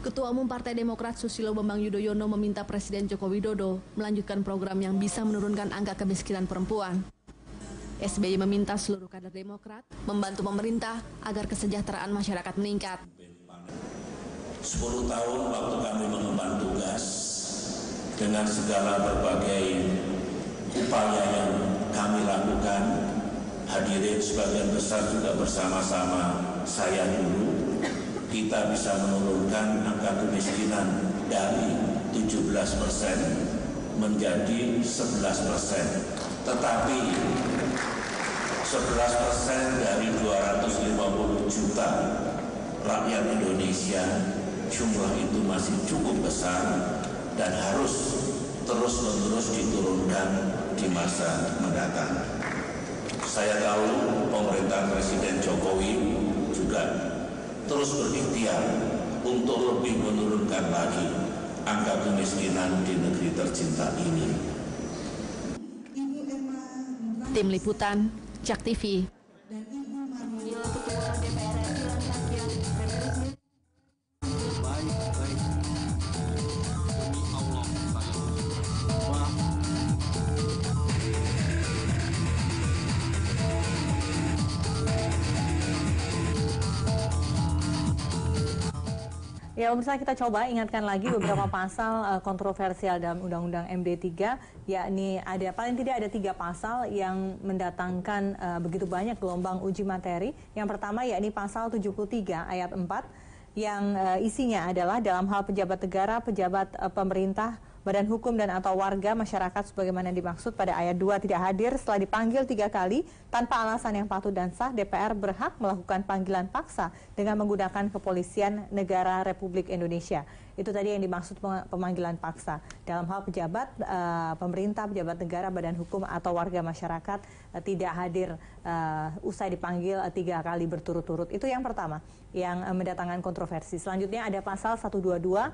Ketua Umum Partai Demokrat Susilo Bambang Yudhoyono meminta Presiden Joko Widodo melanjutkan program yang bisa menurunkan angka kemiskinan perempuan. SBY meminta seluruh kader Demokrat membantu pemerintah agar kesejahteraan masyarakat meningkat. 10 tahun waktu kami mengemban tugas dengan segala berbagai upaya yang kami lakukan, hadirin sebagian besar juga bersama-sama saya dulu, kita bisa menurunkan angka kemiskinan dari 17% menjadi 11%. Tetapi 11% dari 250 juta rakyat Indonesia, jumlah itu masih cukup besar dan harus terus-menerus diturunkan di masa mendatang. Saya tahu pemerintah Presiden Jokowi juga terus berikhtiar untuk lebih menurunkan lagi angka kemiskinan di negeri tercinta ini. Tim Liputan, JAK TV. Ya, pemirsa, kita coba ingatkan lagi beberapa pasal kontroversial dalam Undang-Undang MD 3, yakni paling tidak ada 3 pasal yang mendatangkan begitu banyak gelombang uji materi. Yang pertama yakni pasal 73 ayat 4 yang isinya adalah dalam hal pejabat negara, pejabat pemerintah, badan hukum dan atau warga masyarakat sebagaimana dimaksud pada ayat 2 tidak hadir setelah dipanggil 3 kali tanpa alasan yang patut dan sah, DPR berhak melakukan panggilan paksa dengan menggunakan kepolisian negara Republik Indonesia. Itu tadi yang dimaksud pemanggilan paksa dalam hal pejabat pemerintah, pejabat negara, badan hukum atau warga masyarakat tidak hadir usai dipanggil 3 kali berturut-turut. Itu yang pertama yang mendatangkan kontroversi. Selanjutnya ada pasal 122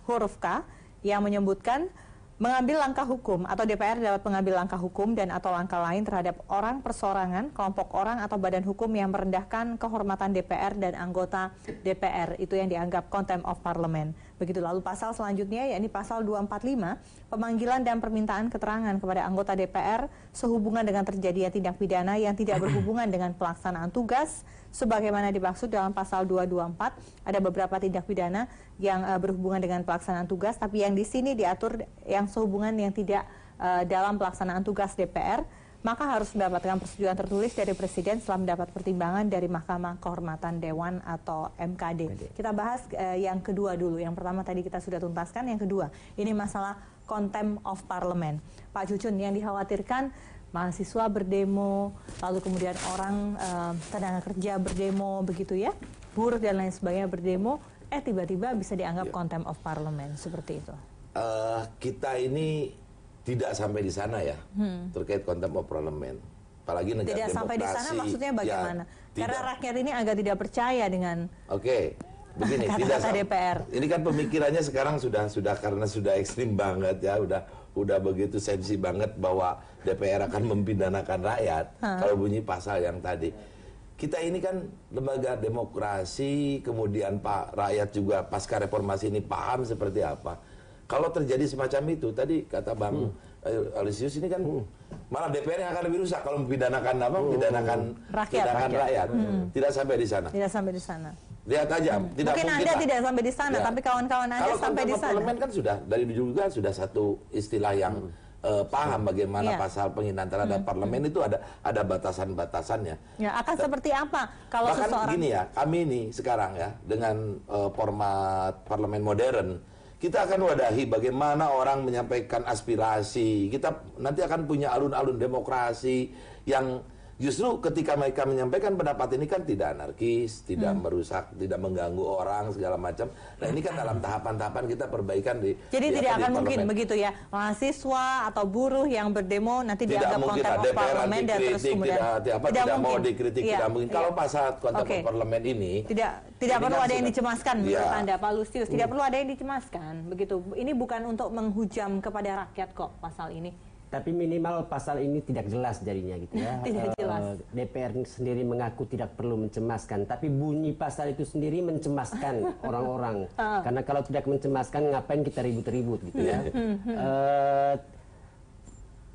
huruf K yang menyebutkan mengambil langkah hukum atau DPR dapat mengambil langkah hukum dan atau langkah lain terhadap orang persorangan, kelompok orang atau badan hukum yang merendahkan kehormatan DPR dan anggota DPR. Itu yang dianggap contempt of parliament. Begitu. Lalu pasal selanjutnya yakni pasal 245, pemanggilan dan permintaan keterangan kepada anggota DPR sehubungan dengan terjadinya tindak pidana yang tidak berhubungan dengan pelaksanaan tugas sebagaimana dimaksud dalam pasal 224. Ada beberapa tindak pidana yang berhubungan dengan pelaksanaan tugas, tapi yang di sini diatur yang sehubungan yang tidak dalam pelaksanaan tugas DPR, maka harus mendapatkan persetujuan tertulis dari Presiden setelah mendapat pertimbangan dari Mahkamah Kehormatan Dewan atau MKD. Kita bahas yang kedua dulu. Yang pertama tadi kita sudah tuntaskan, yang kedua ini masalah contempt of parliament. Pak Cucun, yang dikhawatirkan mahasiswa berdemo, lalu kemudian orang tenaga kerja berdemo, begitu ya, buruh dan lain sebagainya berdemo, tiba-tiba bisa dianggap contempt of parliament, seperti itu. Kita ini tidak sampai di sana ya, terkait contempt of parliament. Apalagi negara tidak demokrasi. Sampai di sana maksudnya bagaimana? Ya, karena rakyat ini agak tidak percaya dengan begini, kata-kata DPR. Ini kan pemikirannya sekarang sudah karena sudah ekstrim banget ya, udah begitu sensi banget bahwa DPR akan mempidanakan rakyat kalau bunyi pasal yang tadi. Kita ini kan lembaga demokrasi, kemudian rakyat juga pasca reformasi ini paham seperti apa. Kalau terjadi semacam itu, tadi kata Bang Alisius ini kan malah DPR yang akan lebih rusak kalau mempidanakan rakyat. Tidak sampai di sana. Tidak sampai di sana. Lihat aja, tidak mungkin Anda tidak sampai di sana, tapi kawan-kawan Anda sampai di sana. Kalau parlemen kan sudah dari dulu juga sudah satu istilah yang paham bagaimana pasal penghinaan terhadap parlemen itu ada batasan-batasannya. Ya, akan seperti apa kalau bahkan seseorang gini ya, kami ini sekarang ya dengan format parlemen modern, kita akan wadahi bagaimana orang menyampaikan aspirasi. Kita nanti akan punya alun-alun demokrasi yang justru ketika mereka menyampaikan pendapat ini kan tidak anarkis, tidak merusak, tidak mengganggu orang segala macam. Nah ini kan dalam tahapan-tahapan kita perbaikan Jadi tidak akan mungkin begitu ya, mahasiswa atau buruh yang berdemo nanti dianggap contempt of parliament dan terus kemudian tidak mau dikritik, tidak mungkin. Kalau pasal contempt of parliament ini tidak perlu ada yang dicemaskan menurut Anda, Pak Lusius. Tidak perlu ada yang dicemaskan begitu. Ini bukan untuk menghujam kepada rakyat kok pasal ini. Tapi minimal pasal ini tidak jelas jadinya gitu ya. Tidak jelas. DPR sendiri mengaku tidak perlu mencemaskan, tapi bunyi pasal itu sendiri mencemaskan orang-orang. Karena kalau tidak mencemaskan, ngapain kita ribut-ribut gitu ya.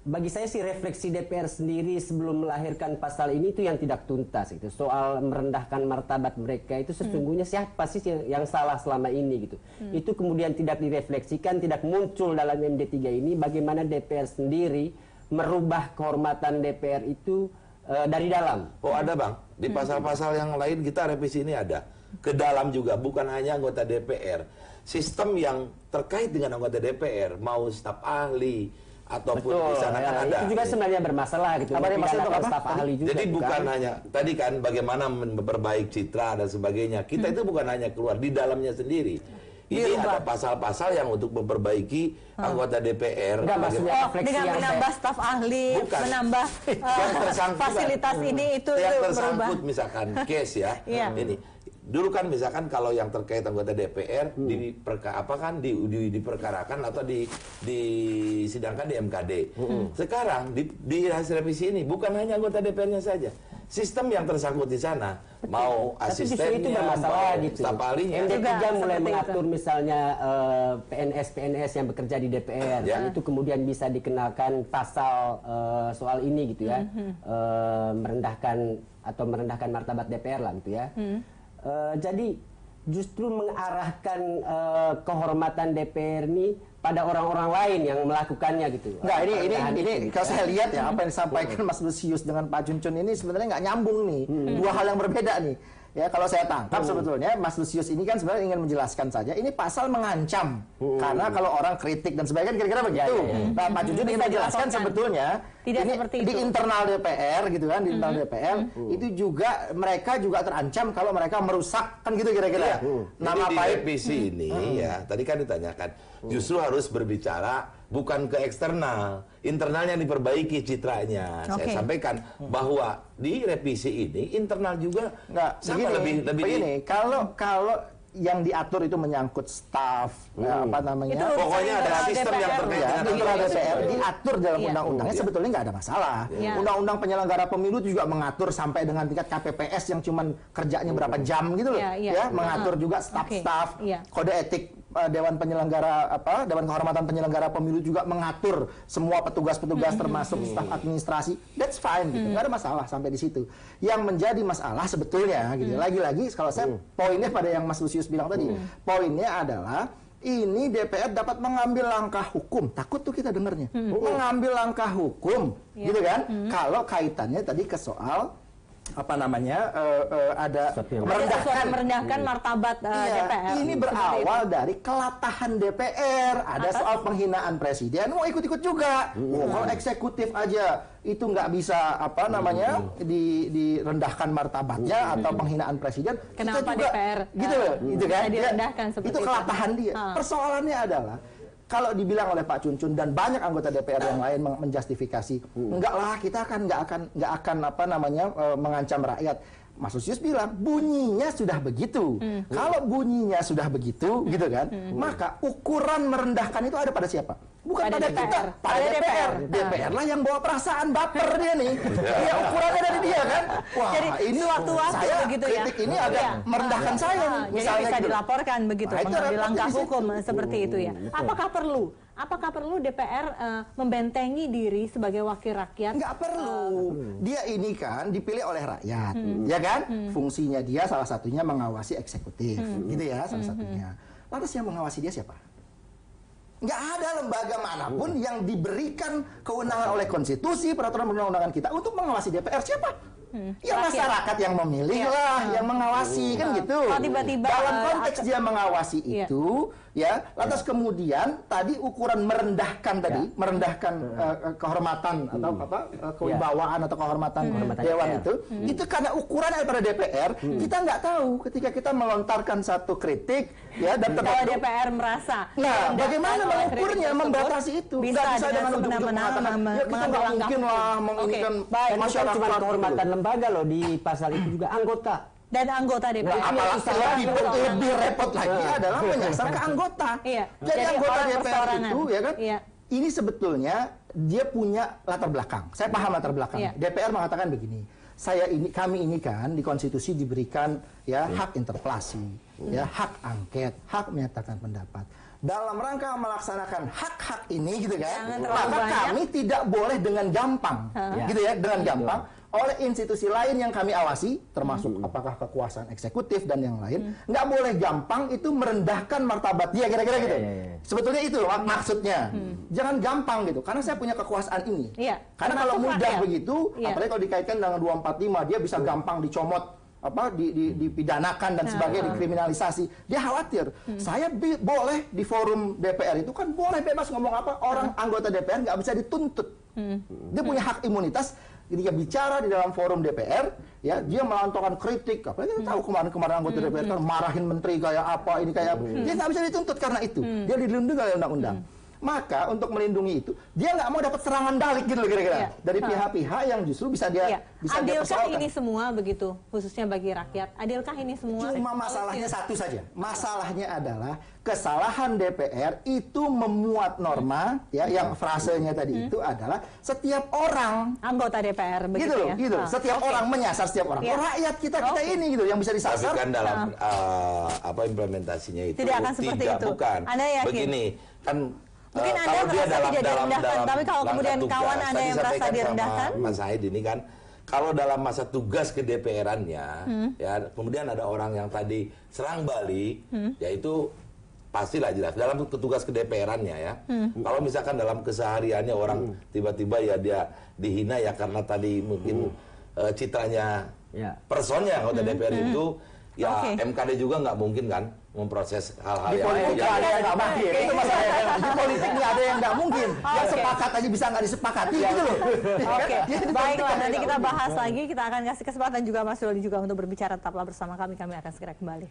Bagi saya sih refleksi DPR sendiri sebelum melahirkan pasal ini itu yang tidak tuntas gitu. Soal merendahkan martabat mereka itu sesungguhnya siapa sih yang salah selama ini gitu. Itu kemudian tidak direfleksikan, tidak muncul dalam MD3 ini bagaimana DPR sendiri merubah kehormatan DPR itu dari dalam. Oh ada Bang, di pasal-pasal yang lain kita revisi ini ada. Ke dalam juga, bukan hanya anggota DPR. Sistem yang terkait dengan anggota DPR, mau staf ahli, ataupun Betul, di sana kan ada. itu juga sebenarnya bermasalah gitu. Apa yang maksudnya apa? Staf ahli juga. Jadi bukan kan? hanya tadi kan bagaimana memperbaiki citra dan sebagainya. Kita itu bukan hanya keluar di dalamnya sendiri. Ini ada pasal-pasal yang untuk memperbaiki anggota DPR. Enggak, maksudnya refleksi dengan yang menambah staf ahli, Bukan. menambah Yang tersangkut fasilitas ini itu yang berubah. tersangkut misalkan case ya. Iya. Ini dulu kan misalkan kalau yang terkait anggota DPR diperkarakan atau disidangkan di MKD. Sekarang di hasil revisi ini bukan hanya anggota DPR-nya saja. Sistem yang tersangkut di sana, mau Tapi justru itu asistennya, bermasalah mau gitu. staf ahlinya. MD3 Juga mulai seperti mengatur misalnya PNS yang bekerja di DPR, Ya. itu kemudian bisa dikenalkan pasal soal ini gitu ya, merendahkan martabat DPR lah gitu ya. Jadi justru mengarahkan kehormatan DPR ini pada orang-orang lain yang melakukannya gitu. Enggak, ini kalau saya lihat ya apa yang disampaikan Mas Lusius dengan Pak Cuncun ini sebenarnya nggak nyambung nih. Dua hal yang berbeda nih. Ya kalau saya tangkap sebetulnya Mas Lusius ini kan sebenarnya ingin menjelaskan saja ini pasal mengancam karena kalau orang kritik dan sebagainya kira-kira begitu. Nah Pak Cuncun ingin menjelaskan sebetulnya Tidak ini seperti di itu. internal DPR gitu kan, di internal DPR itu juga mereka juga terancam kalau mereka merusak kan gitu kira-kira. Nama di revisi ini ya, tadi kan ditanyakan, justru harus berbicara bukan ke eksternal, internalnya diperbaiki citranya. Saya sampaikan bahwa di revisi ini internal juga sama begini, kalau yang diatur itu menyangkut staf, apa namanya? Itu pokoknya ada sistem yang terkait Ya, dengan internal itu. DPR diatur dalam undang-undangnya sebetulnya nggak ada masalah. Undang-undang penyelenggara pemilu itu juga mengatur sampai dengan tingkat KPPS yang cuman kerjanya berapa jam gitu loh, ya mengatur juga staf-staf, kode etik Dewan Penyelenggara Dewan Kehormatan Penyelenggara Pemilu juga mengatur semua petugas-petugas termasuk staf administrasi. That's fine gitu, nggak ada masalah sampai di situ. Yang menjadi masalah sebetulnya gitu. Lagi-lagi kalau saya poinnya pada yang Mas Lusius bilang tadi, poinnya adalah ini DPR dapat mengambil langkah hukum. Takut tuh kita dengarnya. Mengambil langkah hukum, gitu kan? Kalau kaitannya tadi ke soal apa namanya ada merendahkan martabat DPR. Ini berawal dari kelatahan DPR. Ada soal penghinaan presiden, mau ikut-ikut juga. Kalau eksekutif aja itu nggak bisa apa namanya direndahkan martabatnya atau penghinaan presiden. Kenapa kita juga, DPR gitu loh, gitu kan? direndahkan seperti itu kelatahan dia. Persoalannya adalah kalau dibilang oleh Pak Cuncun dan banyak anggota DPR yang lain menjustifikasi, enggak lah kita kan nggak akan apa namanya mengancam rakyat. Mas Lusius bilang bunyinya sudah begitu. Kalau bunyinya sudah begitu, gitu kan, maka ukuran merendahkan itu ada pada siapa? Bukan pada DPR. kita, pada DPR. DPR lah yang bawa perasaan baper dia nih. Ya ukurannya dari dia kan. Wah, Jadi ini sewaktu-waktu saya begitu ya. kritik ini agak merendahkan saya nih. Jadi Misalnya bisa gitu. dilaporkan begitu, Nah, itu mengambil repotnya langkah di situ. hukum seperti itu ya. Apakah perlu DPR membentengi diri sebagai wakil rakyat? Nggak perlu. Dia ini kan dipilih oleh rakyat, ya kan? Fungsinya dia salah satunya mengawasi eksekutif, gitu ya salah satunya. Lantas yang mengawasi dia siapa? Nggak ada lembaga manapun yang diberikan kewenangan oleh konstitusi, peraturan perundang-undangan kita untuk mengawasi DPR. Siapa? Ya masyarakat yang memilih lah, yang mengawasi kan gitu. Kalau tiba-tiba, dalam konteks dia mengawasi itu, ya, lantas kemudian tadi ukuran merendahkan merendahkan kehormatan atau apa kewibawaan atau kehormatan dewan itu karena ukuran daripada DPR, kita nggak tahu ketika kita melontarkan satu kritik, ya, dan Kalau DPR merasa nah, bagaimana oleh mengukurnya, kritik membatasi itu? bisa Nggak dengan dengan ujug-ujug semena-mena mengatakan, ya kita mengambil nggak langkah mungkin lah hukum. menginginkan Baik, Bukan masyarakat cuma gitu. kehormatan lembaga loh, di pasal itu juga anggota. dan anggota DPR. Apalagi lebih repot lagi adalah menyasar ke anggota. Iya. Jadi Jadi anggota orang DPR perseorangan. itu, ya kan? Iya. Ini sebetulnya dia punya latar belakang. Saya paham latar belakang. DPR mengatakan begini, kami ini kan di konstitusi diberikan ya hak interpelasi, ya hak angket, hak menyatakan pendapat. Dalam rangka melaksanakan hak-hak ini gitu kan, maka kami tidak boleh dengan gampang, gitu ya, dengan gampang oleh institusi lain yang kami awasi, termasuk apakah kekuasaan eksekutif dan yang lain, nggak boleh gampang itu merendahkan martabat dia, kira-kira gitu. Sebetulnya itu maksudnya. Jangan gampang gitu, karena saya punya kekuasaan ini. Karena kalau mudah begitu, apalagi kalau dikaitkan dengan 245, dia bisa gampang dicomot, dipidanakan dan sebagainya, dikriminalisasi. Dia khawatir. Saya boleh di forum DPR itu kan boleh bebas ngomong apa, orang anggota DPR nggak bisa dituntut. Dia punya hak imunitas. Ketika bicara di dalam forum DPR, ya dia melontarkan kritik. Apalagi kita tahu kemarin anggota DPR kan marahin menteri kayak apa, ini kayak apa. Dia nggak bisa dituntut karena itu. Dia dilindungi oleh undang-undang. Maka untuk melindungi itu, dia nggak mau dapat serangan balik gitu loh kira-kira dari pihak-pihak yang justru bisa dia bisa dia adilkah ini semua begitu, khususnya bagi rakyat? Adilkah ini semua? Cuma masalahnya satu saja. Masalahnya adalah kesalahan DPR itu memuat norma ya yang frasenya tadi itu adalah setiap orang anggota DPR begitu gitu loh, ya. gitu. Setiap orang menyasar setiap orang. Rakyat kita ini gitu yang bisa disasar. Tapi kan dalam implementasinya itu tidak akan seperti itu. Bukan. Anda yakin? Begini, kan mungkin Anda merasa tidak direndahkan, tapi kalau kemudian kawan Anda yang merasa direndahkan, Mas Said ini kan, kalau dalam masa tugas ke DPR-annya, ya kemudian ada orang yang tadi serang balik, yaitu pastilah jelas dalam tugas ke DPR-annya ya. Kalau misalkan dalam kesehariannya orang tiba-tiba ya dia dihina ya karena tadi mungkin citranya personnya anggota DPR itu. Ya MKD juga nggak mungkin kan memproses hal-hal di politik ada yang nggak mungkin. Itu masalahnya. Di politik nih ada yang nggak mungkin. Yang sepakat aja bisa nggak disepakati gitu loh. Baiklah, nanti kita bahas lagi. Kita akan kasih kesempatan juga Mas Doli juga untuk berbicara. Tetaplah bersama kami. Kami akan segera kembali.